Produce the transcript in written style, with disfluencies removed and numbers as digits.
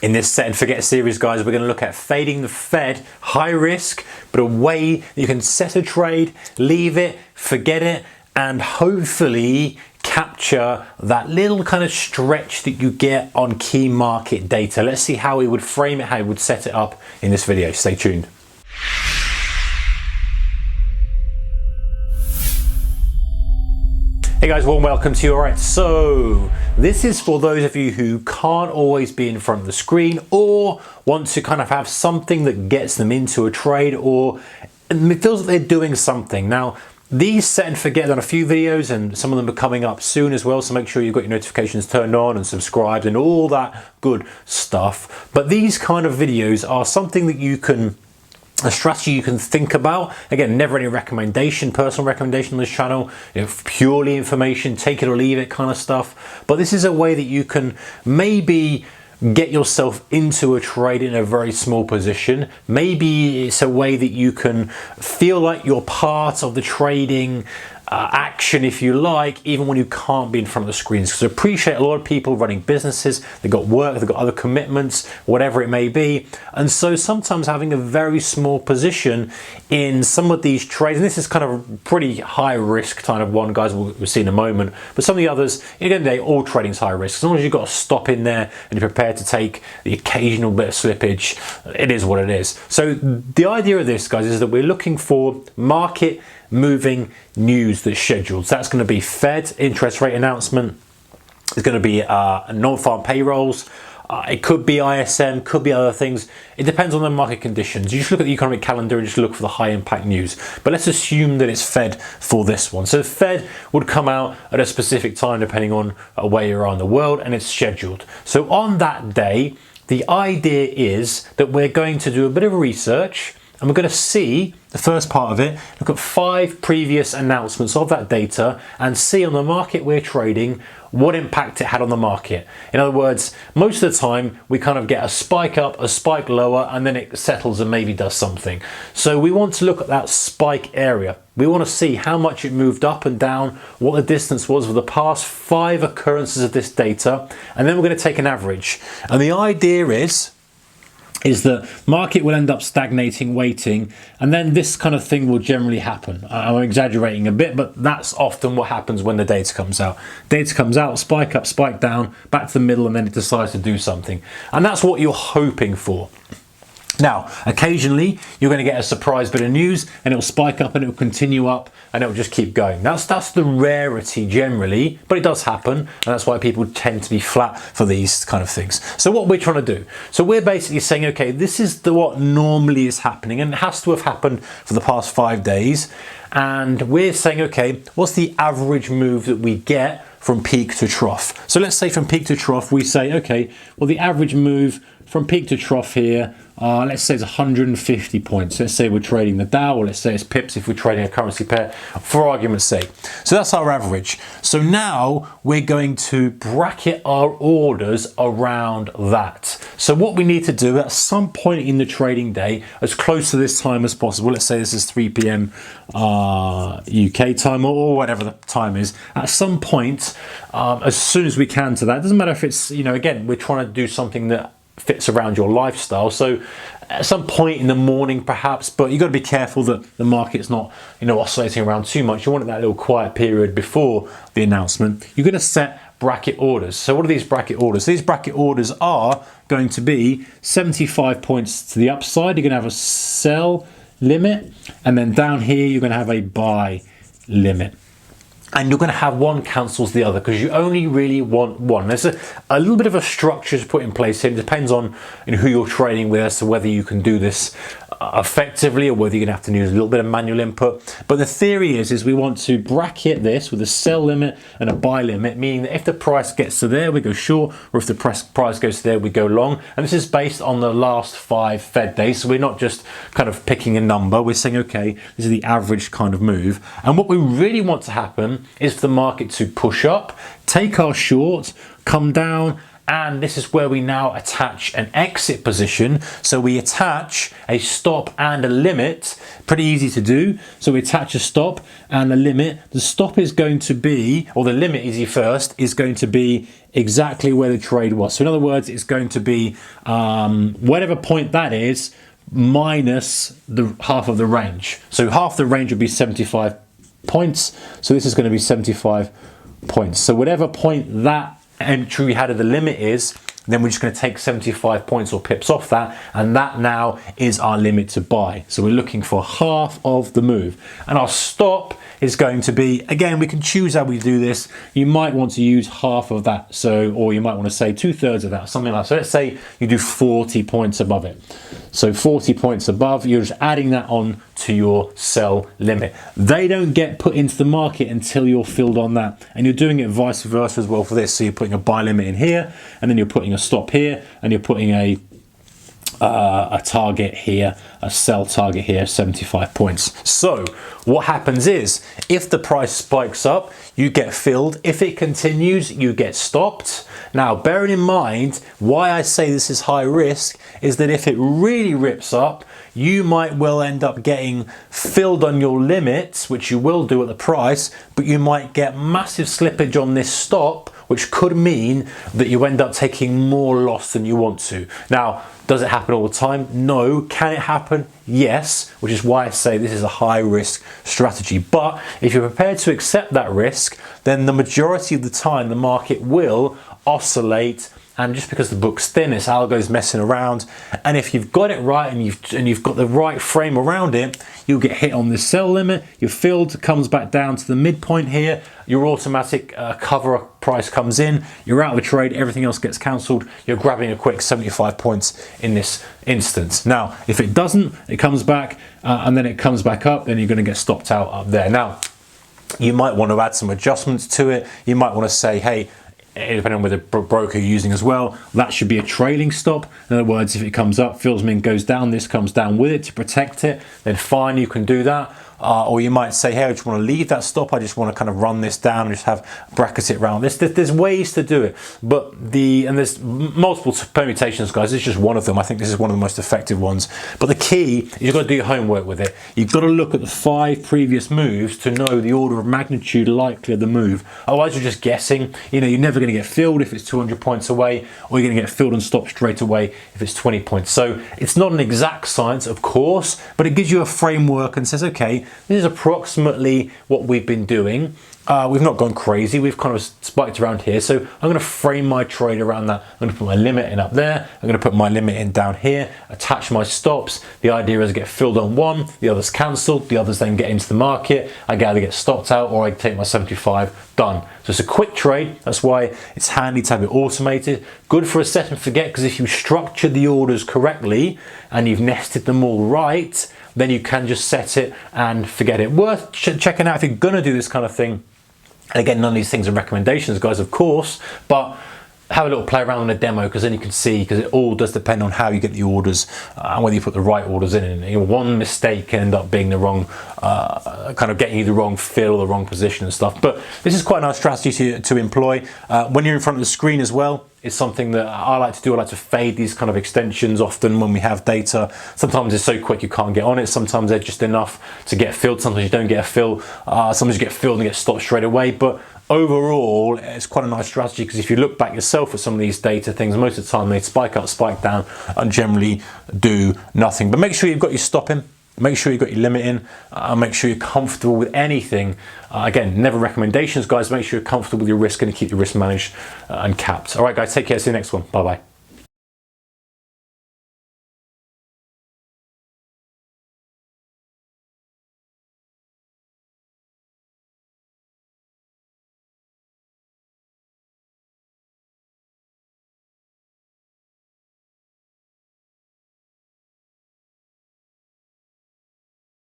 In this set and forget series, guys, we're going to look at fading the Fed, high risk, but a way that you can set a trade, leave it, forget it, and hopefully capture that little kind of stretch that you get on key market data. Let's see how we would frame it, how we would set it up in this video. Stay tuned. Hey guys, warm welcome to you. All right, so this is for those of you who can't always be in front of the screen or want to kind of have something that gets them into a trade, or it feels like they're doing something. Now, these set and forget on a few videos, and some of them are coming up soon as well, so make sure you've got your notifications turned on and subscribed and all that good stuff. But these kind of videos are something that you can, a strategy you can think about. Again, never any recommendation, personal recommendation on this channel, purely information, take it or leave it kind of stuff. But this is a way that you can maybe get yourself into a trade in a very small position. Maybe it's a way that you can feel like you're part of the trading action, if you like, even when you can't be in front of the screens. Because I appreciate a lot of people running businesses, they've got work, they've got other commitments, whatever it may be. And so sometimes having a very small position in some of these trades, and this is kind of a pretty high risk kind of one, guys, we'll see in a moment. But some of the others, again, all trading is high risk. As long as you've got a stop in there and you're prepared to take the occasional bit of slippage, it is what it is. So the idea of this, guys, is that we're looking for market moving news that's scheduled. So that's going to be Fed interest rate announcement. It's going to be non-farm payrolls. It could be ISM, could be other things. It depends on the market conditions. You just look at the economic calendar and just look for the high impact news. But let's assume that it's Fed for this one. So Fed would come out at a specific time depending on where you are in the world, and it's scheduled. So on that day, the idea is that we're going to do a bit of research, and we're going to see the first part of it, look at 5 previous announcements of that data and see on the market we're trading what impact it had on the market. In other words, most of the time we kind of get a spike up, a spike lower, and then it settles and maybe does something. So we want to look at that spike area. We want to see how much it moved up and down, what the distance was for the past 5 occurrences of this data, and then we're going to take an average. And the idea is that market will end up stagnating, waiting, and then this kind of thing will generally happen. I'm exaggerating a bit, but that's often what happens when the data comes out. Data comes out, spike up, spike down, back to the middle, and then it decides to do something. And that's what you're hoping for. Now, occasionally you're going to get a surprise bit of news and it'll spike up and it'll continue up and it'll just keep going. That's the rarity generally, but it does happen, and that's why people tend to be flat for these kind of things. So what we're trying to do, so we're basically saying, okay, this is what normally is happening, and it has to have happened for the past 5 days. And we're saying, okay, what's the average move that we get from peak to trough? So let's say from peak to trough, we say, okay, well, the average move from peak to trough here, let's say it's 150 points. Let's say we're trading the Dow, or let's say it's pips if we're trading a currency pair, for argument's sake. So that's our average. So now we're going to bracket our orders around that. So what we need to do at some point in the trading day, as close to this time as possible, let's say this is 3 p.m. UK time, or whatever the time is, at some point, as soon as we can to that. It doesn't matter if it's, again, we're trying to do something that fits around your lifestyle. So at some point in the morning perhaps, but you've got to be careful that the market's not oscillating around too much. You want that little quiet period before the announcement. You're going to set bracket orders. So what are these bracket orders? These bracket orders are going to be 75 points to the upside. You're going to have a sell limit, and then down here you're going to have a buy limit. And you're going to have one cancels the other, because you only really want one. There's a little bit of a structure to put in place here. It depends on who you're trading with as to whether you can do this effectively or whether you're going to have to use a little bit of manual input. But the theory is we want to bracket this with a sell limit and a buy limit, meaning that if the price gets to there, we go short, or if the price goes to there, we go long. And this is based on the last 5 Fed days. So we're not just kind of picking a number. We're saying, okay, this is the average kind of move. And what we really want to happen is for the market to push up, take our short, come down, And this is where we now attach an exit position. So we attach a stop and a limit. Pretty easy to do. So we attach a stop and a limit. The stop is going to be, or the limit easy first, is going to be exactly where the trade was. So in other words, it's going to be whatever point that is minus the half of the range. So half the range would be 75 points. So this is going to be 75 points. So whatever point that entry we had at the limit is, then we're just going to take 75 points or pips off that, and that now is our limit to buy. So we're looking for half of the move, and our stop is going to be, again, we can choose how we do this. You might want to use half of that, so, or you might want to say 2/3 of that, something like that. So let's say you do 40 points above it. So 40 points above, you're just adding that on to your sell limit. They don't get put into the market until you're filled on that, and you're doing it vice versa as well for this. So you're putting a buy limit in here, and then you're putting a stop here, and you're putting a target here, a sell target here, 75 points. So what happens is, if the price spikes up, you get filled. If it continues, you get stopped. Now, bearing in mind, why I say this is high risk is that if it really rips up, you might well end up getting filled on your limits, which you will do at the price, but you might get massive slippage on this stop, which could mean that you end up taking more loss than you want to. Now, does it happen all the time? No. Can it happen? Yes, which is why I say this is a high risk strategy. But if you're prepared to accept that risk, then the majority of the time the market will oscillate. And just because the book's thin, its algo's messing around, and if you've got it right and you've got the right frame around it, you'll get hit on the sell limit. You're filled, comes back down to the midpoint here. Your automatic cover price comes in. You're out of the trade. Everything else gets cancelled. You're grabbing a quick 75 points in this instance. Now, if it doesn't, it comes back and then it comes back up. Then you're going to get stopped out up there. Now, you might want to add some adjustments to it. You might want to say, hey, depending on whether broker you're using as well, that should be a trailing stop. In other words, if it comes up, fills in, goes down, this comes down with it to protect it, then fine, you can do that. Or you might say, hey, I just want to leave that stop. I just want to kind of run this down and just have bracket it around this. There's ways to do it, but and there's multiple permutations, guys. This is just one of them. I think this is one of the most effective ones. But the key is you've got to do your homework with it. You've got to look at the 5 previous moves to know the order of magnitude likely of the move. Otherwise, you're just guessing. You know, you're never going to get filled if it's 200 points away, or you're going to get filled and stopped straight away if it's 20 points. So it's not an exact science, of course, but it gives you a framework and says, okay, this is approximately what we've been doing. We've not gone crazy. We've kind of spiked around here. So I'm going to frame my trade around that. I'm going to put my limit in up there. I'm going to put my limit in down here, attach my stops. The idea is I get filled on one, the others cancelled, the others then get into the market. I either get stopped out or I take my 75, done. So it's a quick trade. That's why it's handy to have it automated. Good for a set and forget, because if you structure the orders correctly and you've nested them all right, then you can just set it and forget it. Worth checking out if you're going to do this kind of thing. And again, none of these things are recommendations, guys, of course, but have a little play around on a demo, because then you can see, because it all does depend on how you get the orders and whether you put the right orders in. And one mistake can end up being the wrong, kind of getting you the wrong fill or the wrong position and stuff. But this is quite a nice strategy to employ. When you're in front of the screen as well, it's something that I like to do. I like to fade these kind of extensions often when we have data. Sometimes it's so quick you can't get on it. Sometimes they're just enough to get filled. Sometimes you don't get a fill. Sometimes you get filled and get stopped straight away. But overall, it's quite a nice strategy, because if you look back yourself at some of these data things, most of the time they spike up, spike down, and generally do nothing. But make sure you've got your stop in. Make sure you've got your limit in, and make sure you're comfortable with anything. Again, never recommendations, guys. Make sure you're comfortable with your risk and keep your risk managed and capped. All right, guys, take care. See you next one. Bye-bye.